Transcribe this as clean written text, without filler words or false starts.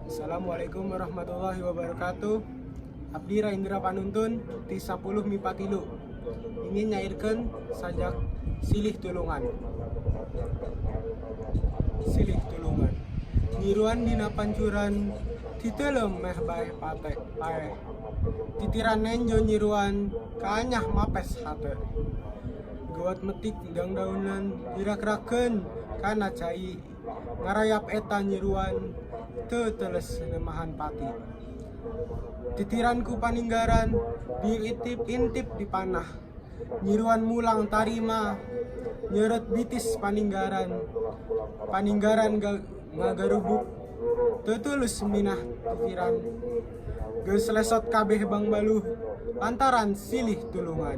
Assalamualaikum warahmatullahi wabarakatuh. Abdi Raindra Panuntun ti 10 MIPA 3 ingin nyairkeun sajak silih tulungan. Silih tulungan nyiruan dina pancuran titeulem meh bae pate pae titiran nenjo nyiruan kaanyah mapes hate gawat metik dang daunan dirak-rakeun kana cai ngarayap eta nyiruan teu teles nemahan pati titiranku paninggaran diintip-intip di panah nyiruan mulang tarima nyeret bitis paninggaran ngagarubuk teu tulus minah titiran geus lesot kabeh bang baluh lantaran silih tulungan.